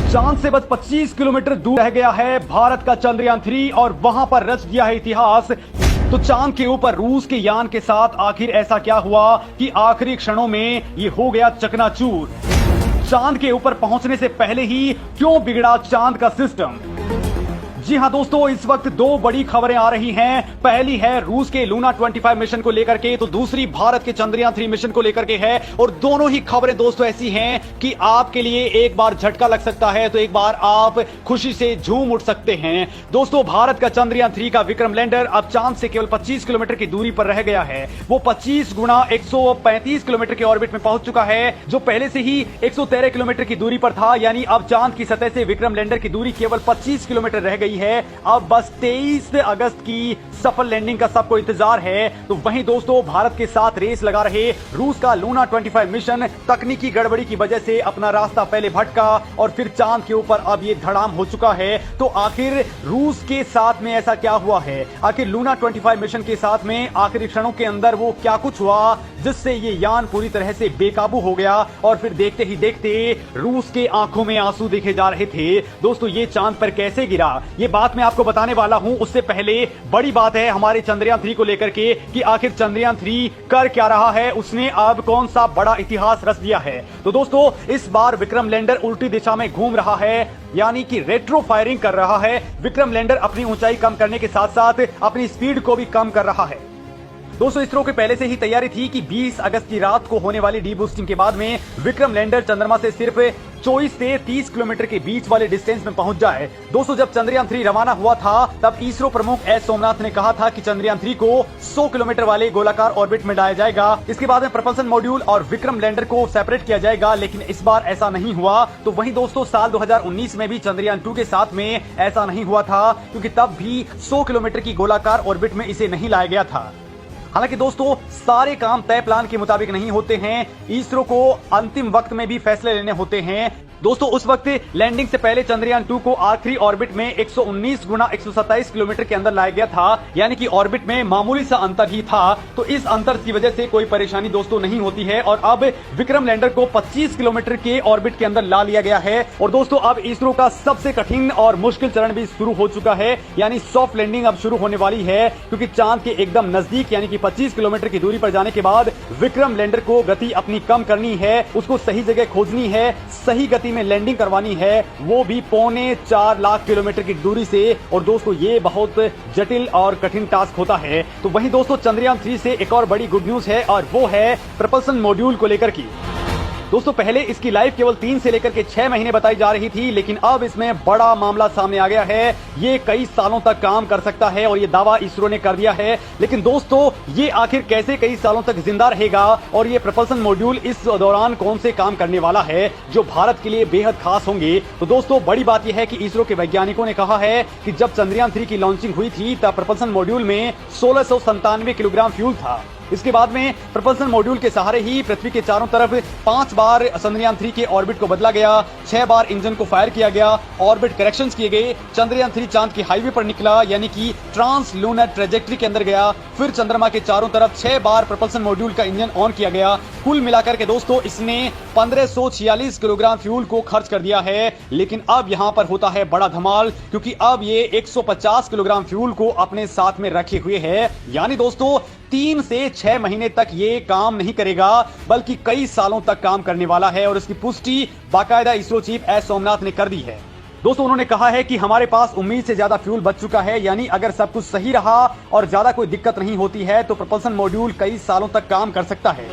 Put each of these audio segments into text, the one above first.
चांद से बस 25 किलोमीटर दूर रह गया है भारत का चंद्रयान 3 और वहां पर रच दिया है इतिहास। तो चांद के ऊपर रूस के यान के साथ आखिर ऐसा क्या हुआ कि आखिरी क्षणों में ये हो गया चकनाचूर। चांद के ऊपर पहुंचने से पहले ही क्यों बिगड़ा चांद का सिस्टम। जी हां दोस्तों, इस वक्त दो बड़ी खबरें आ रही हैं। पहली है रूस के लूना 25 मिशन को लेकर के, तो दूसरी भारत के चंद्रयान 3 मिशन को लेकर के है। और दोनों ही खबरें दोस्तों ऐसी हैं कि आपके लिए एक बार झटका लग सकता है तो एक बार आप खुशी से झूम उठ सकते हैं। दोस्तों, भारत का चंद्रयान 3 का विक्रम लैंडर अब चांद से केवल 25 किलोमीटर की दूरी पर रह गया है। वो 25 गुणा 135 किलोमीटर के ऑर्बिट में पहुंच चुका है, जो पहले से ही 113 किलोमीटर की दूरी पर था। यानी अब चांद की सतह से विक्रम लैंडर की दूरी केवल 25 किलोमीटर रह गई है। अब बस 23 अगस्त की सफल लैंडिंग का सबको इंतजार है। तो वहीं दोस्तों, भारत के साथ रेस लगा रहे रूस का लूना 25 मिशन तकनीकी गड़बड़ी की वजह से अपना रास्ता पहले भटका और फिर चांद के ऊपर अब ये धड़ाम हो चुका है। तो आखिर रूस के साथ में ऐसा क्या हुआ है, आखिर लूना 25 मिशन के साथ में आखिरी क्षणों के अंदर वो क्या कुछ हुआ जिससे ये यान पूरी तरह से बेकाबू हो गया और फिर देखते ही देखते रूस के आंखों में आंसू देखे जा रहे थे। दोस्तों, ये चांद पर कैसे गिरा, ये बात मैं आपको बताने वाला हूं। उससे पहले बड़ी बात है हमारे चंद्रयान 3 को लेकर के कि आखिर चंद्रयान 3 कर क्या रहा है, उसने अब कौन सा बड़ा इतिहास रच दिया है। तो दोस्तों, इस बार विक्रम लैंडर उल्टी दिशा में घूम रहा है, यानी कि रेट्रो फायरिंग कर रहा है। विक्रम लैंडर अपनी ऊंचाई कम करने के साथ साथ अपनी स्पीड को भी कम कर रहा है। दोस्तों, इसरो की पहले से ही तैयारी थी कि 20 अगस्त की रात को होने वाली डीबूस्टिंग के बाद में विक्रम लैंडर चंद्रमा से सिर्फ 24 से 30 किलोमीटर के बीच वाले डिस्टेंस में पहुंच जाए। दोस्तों, जब चंद्रयान 3 रवाना हुआ था तब इसरो प्रमुख एस सोमनाथ ने कहा था कि चंद्रयान 3 को 100 किलोमीटर वाले गोलाकार ऑर्बिट में लाया जाएगा। इसके बाद में प्रपल्सन मॉड्यूल और विक्रम लैंडर को सेपरेट किया जाएगा, लेकिन इस बार ऐसा नहीं हुआ। तो वहीं दोस्तों, साल 2019 में भी चंद्रयान 2 के साथ में ऐसा नहीं हुआ था, क्योंकि तब भी 100 किलोमीटर की गोलाकार ऑर्बिट में इसे नहीं लाया गया था। हालांकि दोस्तों, सारे काम तय प्लान के मुताबिक नहीं होते हैं। इसरो को अंतिम वक्त में भी फैसले लेने होते हैं। दोस्तों, उस वक्त लैंडिंग से पहले चंद्रयान 2 को आखिरी ऑर्बिट में 119 गुना 127 किलोमीटर के अंदर लाया गया था, यानी कि ऑर्बिट में मामूली सा अंतर ही था। तो इस अंतर की वजह से कोई परेशानी दोस्तों नहीं होती है। और अब विक्रम लैंडर को 25 किलोमीटर के ऑर्बिट के अंदर ला लिया गया है। और दोस्तों, अब इसरो का सबसे कठिन और मुश्किल चरण भी शुरू हो चुका है, यानी सॉफ्ट लैंडिंग अब शुरू होने वाली है। क्योंकि चांद के एकदम नजदीक यानी कि 25 किलोमीटर की दूरी पर जाने के बाद विक्रम लैंडर को गति अपनी कम करनी है, उसको सही जगह खोजनी है, सही गति में लैंडिंग करवानी है, वो भी 4.25 लाख किलोमीटर की दूरी से। और दोस्तों, ये बहुत जटिल और कठिन टास्क होता है। तो वहीं दोस्तों, चंद्रयान 3 से एक और बड़ी गुड न्यूज है और वो है प्रपल्सन मॉड्यूल को लेकर की। दोस्तों, पहले इसकी लाइफ केवल 3 से लेकर के 6 महीने बताई जा रही थी, लेकिन अब इसमें बड़ा मामला सामने आ गया है। ये कई सालों तक काम कर सकता है और ये दावा इसरो ने कर दिया है। लेकिन दोस्तों, ये आखिर कैसे कई सालों तक जिंदा रहेगा और ये प्रपल्सन मॉड्यूल इस दौरान कौन से काम करने वाला है जो भारत के लिए बेहद खास होंगे। तो दोस्तों, बड़ी बात यह है कि इसरो के वैज्ञानिकों ने कहा है कि जब चंद्रयान 3 की लॉन्चिंग हुई थी तब प्रपल्सन मॉड्यूल में 1697 किलोग्राम फ्यूल था। इसके बाद में प्रपल्सन मॉड्यूल के सहारे ही पृथ्वी के चारों तरफ 5 बार चंद्रयान 3 के ऑर्बिट को बदला गया, 6 बार इंजन को फायर किया गया, ऑर्बिट करेक्शंस किए गए। चंद्रयान 3 चांद के हाईवे पर निकला, यानी कि ट्रांस लूनर ट्रेजेक्ट्री के अंदर गया। फिर चंद्रमा के चारों तरफ 6 बार प्रपल्सन मॉड्यूल का इंजन ऑन किया गया। कुल मिलाकर के दोस्तों, इसने 1546 किलोग्राम फ्यूल को खर्च कर दिया है। लेकिन अब यहां पर होता है बड़ा धमाल, क्योंकि अब ये 150 किलोग्राम फ्यूल को अपने साथ में रखे हुए है। यानी दोस्तों, 3 से 6 महीने तक ये काम नहीं करेगा, बल्कि कई सालों तक काम करने वाला है। और इसकी पुष्टि बाकायदा इसरो चीफ एस सोमनाथ ने कर दी है। दोस्तों, उन्होंने कहा है कि हमारे पास उम्मीद से ज्यादा फ्यूल बच चुका है, यानी अगर सब कुछ सही रहा और ज्यादा कोई दिक्कत नहीं होती है तो प्रपल्सन मॉड्यूल कई सालों तक काम कर सकता है।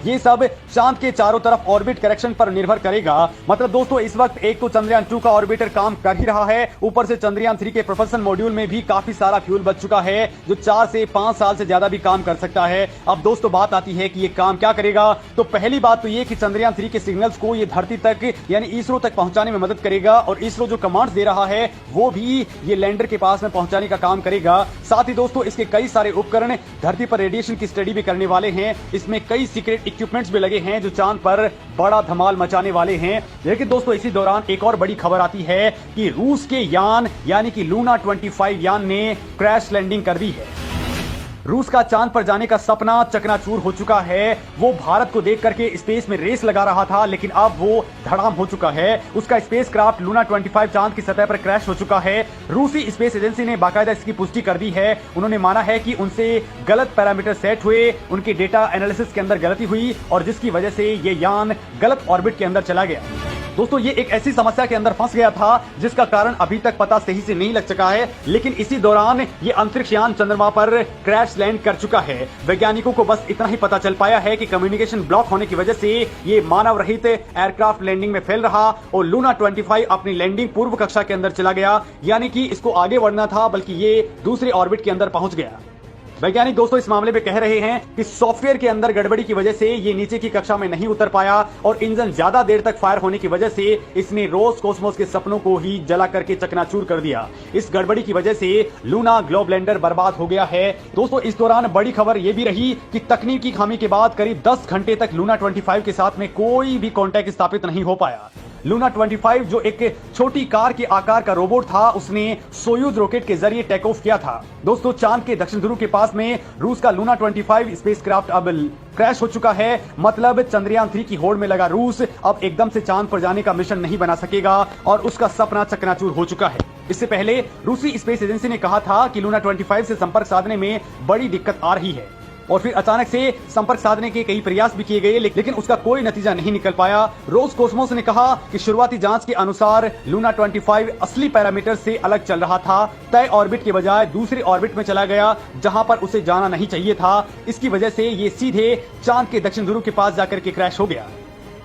ये सब चांद के चारों तरफ ऑर्बिट करेक्शन पर निर्भर करेगा। मतलब दोस्तों, इस वक्त एक तो चंद्रयान 2 का ऑर्बिटर काम कर ही रहा है, ऊपर से चंद्रयान 3 के प्रपल्सन मॉड्यूल में भी काफी सारा फ्यूल बच चुका है, जो 4 से 5 साल से ज्यादा भी काम कर सकता है। अब दोस्तों, बात आती है कि ये काम क्या करेगा। तो पहली बात तो ये कि चंद्रयान 3 के सिग्नल्स को ये धरती तक यानी इसरो तक पहुंचाने में मदद करेगा, और इसरो जो कमांड्स दे रहा है वो भी ये लैंडर के पास में पहुंचाने का काम करेगा। साथ ही दोस्तों, इसके कई सारे उपकरण धरती पर रेडिएशन की स्टडी भी करने वाले हैं। इसमें कई सीक्रेट इक्विपमेंट्स भी लगे हैं जो चांद पर बड़ा धमाल मचाने वाले हैं। लेकिन दोस्तों, इसी दौरान एक और बड़ी खबर आती है कि रूस के यान यानी कि लूना 25 यान ने क्रैश लैंडिंग कर दी है। रूस का चांद पर जाने का सपना चकनाचूर हो चुका है। वो भारत को देख करके स्पेस में रेस लगा रहा था, लेकिन अब वो धड़ाम हो चुका है। उसका स्पेसक्राफ्ट लूना 25 चांद की सतह पर क्रैश हो चुका है। रूसी स्पेस एजेंसी ने बाकायदा इसकी पुष्टि कर दी है। उन्होंने माना है कि उनसे गलत पैरामीटर सेट हुए, उनके डेटा एनालिसिस के अंदर गलती हुई और जिसकी वजह से ये यान गलत ऑर्बिट के अंदर चला गया। दोस्तों, ये एक ऐसी समस्या के अंदर फंस गया था जिसका कारण अभी तक पता सही से नहीं लग सका है, लेकिन इसी दौरान ये अंतरिक्ष यान चंद्रमा पर क्रैश लैंड कर चुका है। वैज्ञानिकों को बस इतना ही पता चल पाया है कि कम्युनिकेशन ब्लॉक होने की वजह से ये मानव रहित एयरक्राफ्ट लैंडिंग में फेल रहा और लूना 25 अपनी लैंडिंग पूर्व कक्षा के अंदर चला गया, यानी कि इसको आगे बढ़ना था बल्कि ये दूसरे ऑर्बिट के अंदर पहुंच गया। वैज्ञानिक दोस्तों इस मामले में कह रहे हैं कि सॉफ्टवेयर के अंदर गड़बड़ी की वजह से ये नीचे की कक्षा में नहीं उतर पाया और इंजन ज्यादा देर तक फायर होने की वजह से इसने रोसकोसमोस के सपनों को ही जला करके चकनाचूर कर दिया। इस गड़बड़ी की वजह से लूना ग्लोब लैंडर बर्बाद हो गया है। दोस्तों, इस दौरान बड़ी खबर यह भी रही कि तकनीकी खामी के बाद करीब 10 घंटे तक लूना 25 के साथ में कोई भी कॉन्टैक्ट स्थापित नहीं हो पाया। लूना 25 जो एक छोटी कार के आकार का रोबोट था, उसने सोयूज रॉकेट के जरिए टेक ऑफ किया था। दोस्तों, चांद के दक्षिण ध्रुव के पास में रूस का लूना 25 स्पेसक्राफ्ट अब क्रैश हो चुका है। मतलब चंद्रयान 3 की होड़ में लगा रूस अब एकदम से चांद पर जाने का मिशन नहीं बना सकेगा और उसका सपना चकनाचूर हो चुका है। इससे पहले रूसी स्पेस एजेंसी ने कहा था कि लूना 25 से संपर्क साधने में बड़ी दिक्कत आ रही है और फिर अचानक से संपर्क साधने के कई प्रयास भी किए गए, लेकिन उसका कोई नतीजा नहीं निकल पाया। रोसकोसमोस ने कहा कि शुरुआती जांच के अनुसार लूना 25 असली पैरामीटर से अलग चल रहा था। तय ऑर्बिट के बजाय दूसरे ऑर्बिट में चला गया जहां पर उसे जाना नहीं चाहिए था। इसकी वजह से ये सीधे चांद के दक्षिण ध्रुव के पास जाकर के क्रैश हो गया।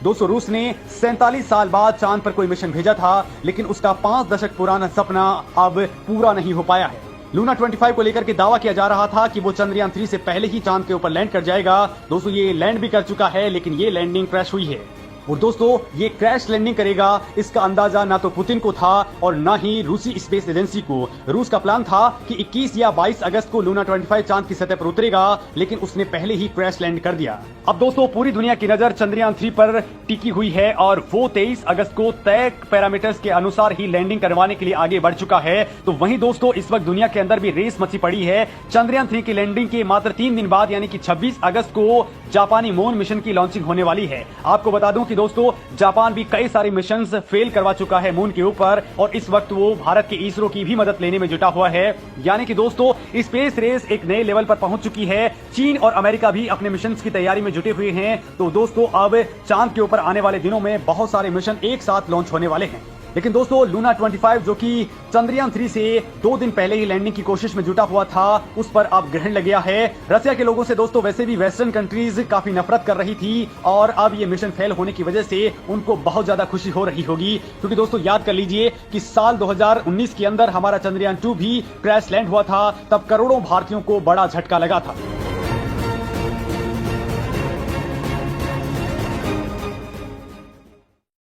दोस्तों, रूस ने 47 साल बाद चांद पर कोई मिशन भेजा था, लेकिन उसका 5 दशक पुराना सपना अब पूरा नहीं हो पाया है। लूना 25 को लेकर के दावा किया जा रहा था कि वो चंद्रयान 3 से पहले ही चांद के ऊपर लैंड कर जाएगा। दोस्तों, ये लैंड भी कर चुका है, लेकिन ये लैंडिंग क्रैश हुई है। और दोस्तों, ये क्रैश लैंडिंग करेगा इसका अंदाजा ना तो पुतिन को था और ना ही रूसी स्पेस एजेंसी को। रूस का प्लान था कि 21 या 22 अगस्त को लूना 25 चांद की सतह पर उतरेगा, लेकिन उसने पहले ही क्रैश लैंड कर दिया। अब दोस्तों, पूरी दुनिया की नजर चंद्रयान 3 पर टिकी हुई है और वो 23 अगस्त को तय पैरामीटर्स के अनुसार ही लैंडिंग करवाने के लिए आगे बढ़ चुका है। तो वहीं दोस्तों, इस वक्त दुनिया के अंदर भी रेस मची पड़ी है। चंद्रयान 3 की लैंडिंग के मात्र 3 दिन बाद यानी कि 26 अगस्त को जापानी मून मिशन की लॉन्चिंग होने वाली है। आपको बता दूं कि दोस्तों, जापान भी कई सारे मिशंस फेल करवा चुका है मून के ऊपर और इस वक्त वो भारत के इसरो की भी मदद लेने में जुटा हुआ है। यानी कि दोस्तों, स्पेस रेस एक नए लेवल पर पहुंच चुकी है। चीन और अमेरिका भी अपने मिशन की तैयारी में जुटे हुए हैं। तो दोस्तों, अब चांद के ऊपर आने वाले दिनों में बहुत सारे मिशन एक साथ लॉन्च होने वाले हैं। लेकिन दोस्तों, लूना 25 जो कि चंद्रयान 3 से 2 दिन पहले ही लैंडिंग की कोशिश में जुटा हुआ था, उस पर अब ग्रहण लग गया है। रसिया के लोगों से दोस्तों वैसे भी वेस्टर्न कंट्रीज काफी नफरत कर रही थी और अब ये मिशन फेल होने की वजह से उनको बहुत ज्यादा खुशी हो रही होगी, क्योंकि दोस्तों याद कर लीजिए कि साल 2019 के अंदर हमारा चंद्रयान 2 भी क्रैश लैंड हुआ था। तब करोड़ों भारतीयों को बड़ा झटका लगा था।